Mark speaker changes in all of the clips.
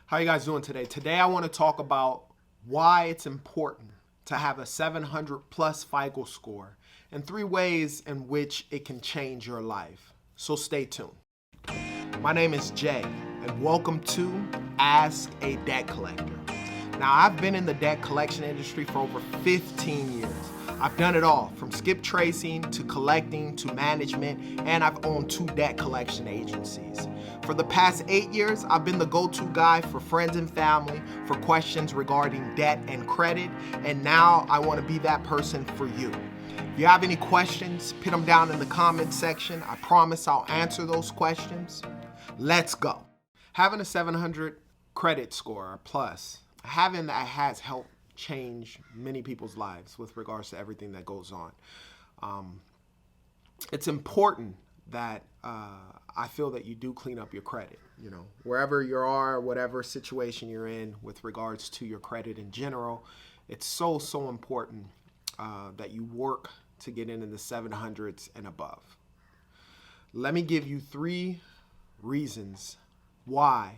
Speaker 1: How you guys doing today? Today I want to talk about why it's important to have a 700 plus FICO score and 3 ways in which it can change your life. So stay tuned. My name is Jay and welcome to Ask a Debt Collector. Now I've been in the debt collection industry for over 15 years. I've done it all, from skip tracing to collecting to management, and I've owned 2 debt collection agencies. For the past 8 years, I've been the go-to guy for friends and family for questions regarding debt and credit, and now I want to be that person for you. If you have any questions, put them down in the comment section. I promise I'll answer those questions. Let's go. Having a 700 credit score or plus, having that has helped change many people's lives with regards to everything that goes on. It's important that I feel that you do clean up your credit, wherever you are, whatever situation you're in with regards to your credit in general. It's so important that you work to get in the 700s and above. Let me give you 3 reasons why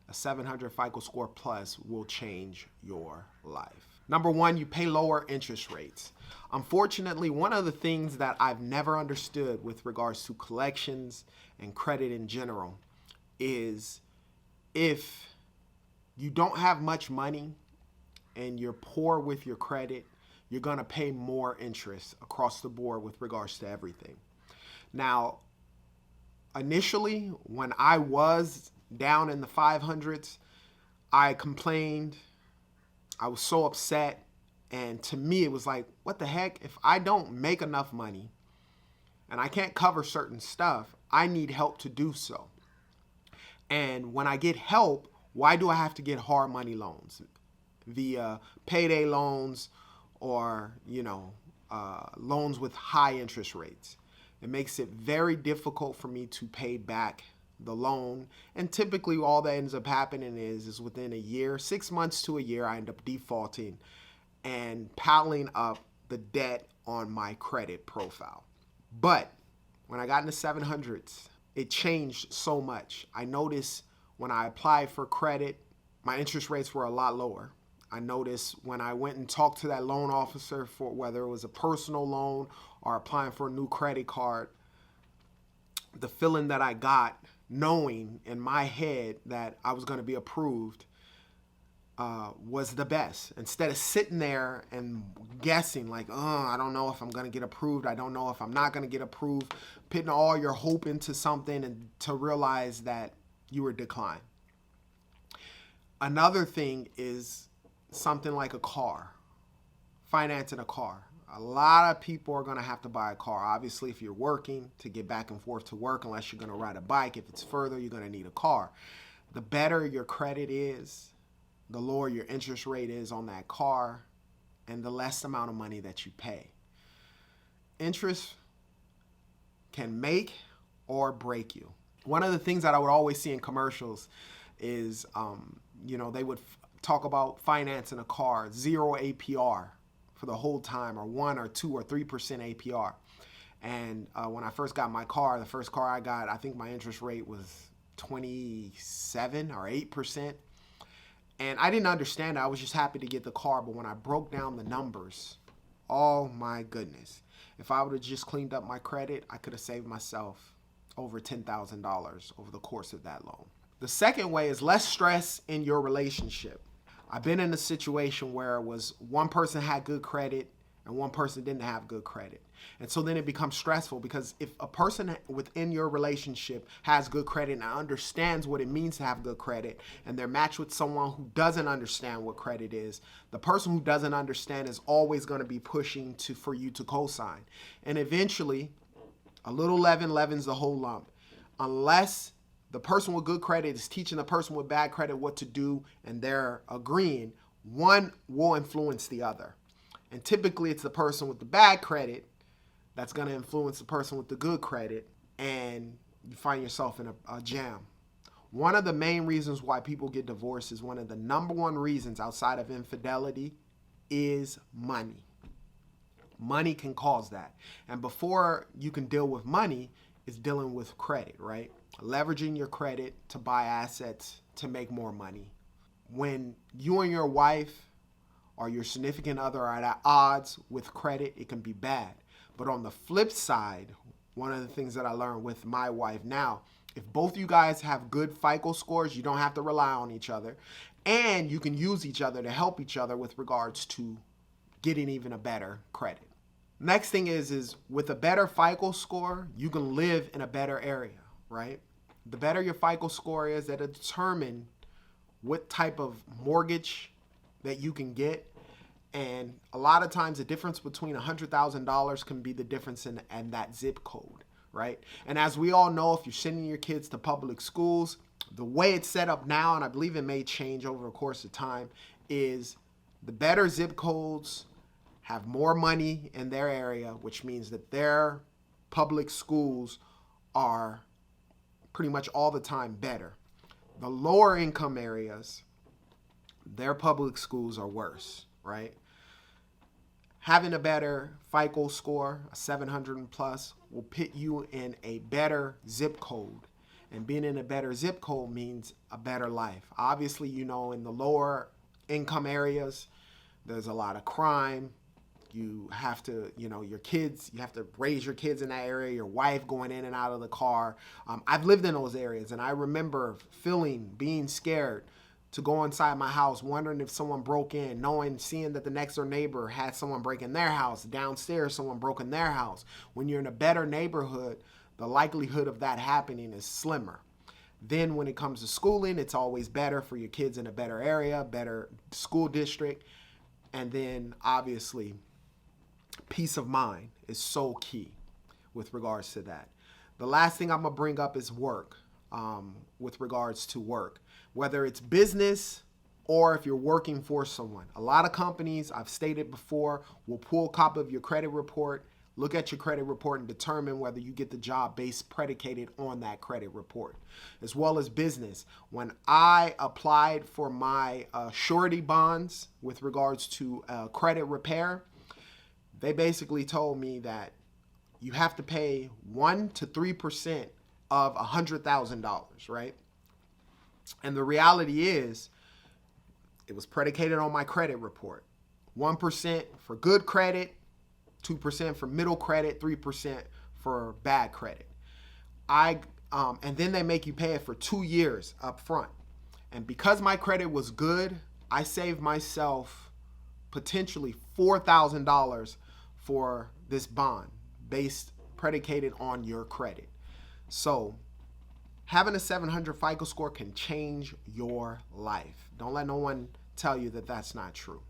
Speaker 1: a 700 FICO score plus will change your life. Number 1, you pay lower interest rates. Unfortunately, one of the things that I've never understood with regards to collections and credit in general is if you don't have much money and you're poor with your credit, you're going to pay more interest across the board with regards to everything. Now, initially, when I was down in the 500s, I complained. I was so upset. And to me, it was like, what the heck? If I don't make enough money and I can't cover certain stuff, I need help to do so. And when I get help, why do I have to get hard money loans via payday loans or, loans with high interest rates? It makes it very difficult for me to pay back the loan, and typically all that ends up happening is within a year, 6 months to a year, I end up defaulting and piling up the debt on my credit profile. But when I got in the 700s, it changed so much. I noticed when I applied for credit, my interest rates were a lot lower. I noticed when I went and talked to that loan officer for whether it was a personal loan or applying for a new credit card, the feeling that I got knowing in my head that I was going to be approved was the best. Instead of sitting there and guessing like, I don't know if I'm going to get approved. I don't know if I'm not going to get approved. Putting all your hope into something and to realize that you were declined. Another thing is something like a car, financing a car. A lot of people are going to have to buy a car. Obviously, if you're working to get back and forth to work, unless you're going to ride a bike, if it's further, you're going to need a car. The better your credit is, the lower your interest rate is on that car, and the less amount of money that you pay. Interest can make or break you. One of the things that I would always see in commercials is, they would talk about financing a car, 0 APR. For the whole time, or 1 or 2 or 3% APR. And when I first got my car, the first car I got, I think my interest rate was 27 or 8%. And I didn't understand it. I was just happy to get the car. But when I broke down the numbers, oh my goodness. If I would have just cleaned up my credit, I could have saved myself over $10,000 over the course of that loan. The second way is less stress in your relationship. I've been in a situation where it was one person had good credit and one person didn't have good credit. And so then it becomes stressful because if a person within your relationship has good credit and understands what it means to have good credit and they're matched with someone who doesn't understand what credit is, the person who doesn't understand is always going to be pushing for you to co-sign. And eventually, a little leaven leavens the whole lump. Unless the person with good credit is teaching the person with bad credit what to do and they're agreeing, one will influence the other. And typically it's the person with the bad credit that's going to influence the person with the good credit, and you find yourself in a jam. One of the main reasons why people get divorced is one of the number 1 reasons outside of infidelity is money. Money can cause that. And before you can deal with money is dealing with credit, right? Leveraging your credit to buy assets to make more money. When you and your wife or your significant other are at odds with credit, it can be bad. But on the flip side, one of the things that I learned with my wife now, if both of you guys have good FICO scores, you don't have to rely on each other. And you can use each other to help each other with regards to getting even a better credit. Next thing is with a better FICO score, you can live in a better area, right? The better your FICO score is, that'll determine what type of mortgage that you can get. And a lot of times the difference between $100,000 can be the difference in that zip code, right? And as we all know, if you're sending your kids to public schools, the way it's set up now, and I believe it may change over the course of time, is the better zip codes have more money in their area, which means that their public schools are pretty much all the time better. The lower income areas, their public schools are worse, right? Having a better FICO score, a 700 and plus, will put you in a better zip code. And being in a better zip code means a better life. Obviously, you know, in the lower income areas, there's a lot of crime. You have to, you know, your kids, you have to raise your kids in that area, your wife going in and out of the car. I've lived in those areas, and I remember being scared to go inside my house, wondering if someone broke in, seeing that the next door neighbor had someone break in their house, downstairs someone broke in their house. When you're in a better neighborhood, the likelihood of that happening is slimmer. Then when it comes to schooling, it's always better for your kids in a better area, better school district. And then obviously, peace of mind is so key with regards to that. The last thing I'm gonna bring up is work, with regards to work. Whether it's business or if you're working for someone. A lot of companies, I've stated before, will pull a copy of your credit report, look at your credit report, and determine whether you get the job based predicated on that credit report. As well as business. When I applied for my surety bonds with regards to credit repair, they basically told me that you have to pay 1% to 3% of $100,000, right? And the reality is, it was predicated on my credit report. 1% for good credit, 2% for middle credit, 3% for bad credit. And then they make you pay it for 2 years up front. And because my credit was good, I saved myself potentially $4,000 for this bond predicated on your credit. So having a 700 FICO score can change your life. Don't let no one tell you that that's not true.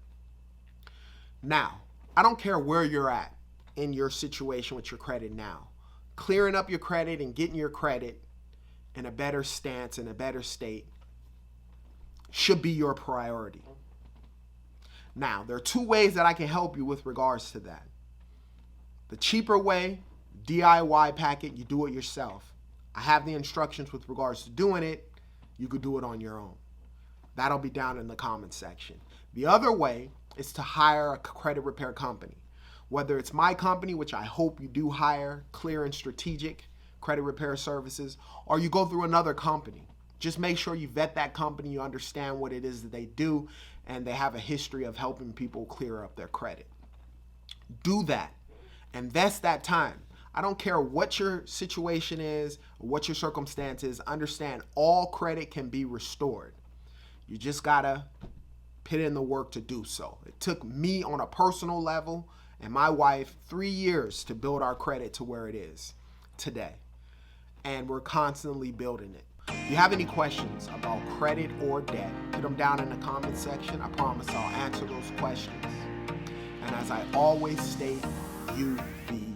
Speaker 1: Now, I don't care where you're at in your situation with your credit now. Clearing up your credit and getting your credit in a better stance, in a better state, should be your priority. Now, there are 2 ways that I can help you with regards to that. The cheaper way, DIY packet, you do it yourself. I have the instructions with regards to doing it. You could do it on your own. That'll be down in the comments section. The other way is to hire a credit repair company. Whether it's my company, which I hope you do hire, Clear and Strategic Credit Repair Services, or you go through another company. Just make sure you vet that company, you understand what it is that they do, and they have a history of helping people clear up their credit. Do that. Invest that time. I don't care what your situation is, or what your circumstance is. Understand all credit can be restored. You just gotta put in the work to do so. It took me on a personal level and my wife 3 years to build our credit to where it is today. And we're constantly building it. If you have any questions about credit or debt, put them down in the comment section. I promise I'll answer those questions. And as I always state, you be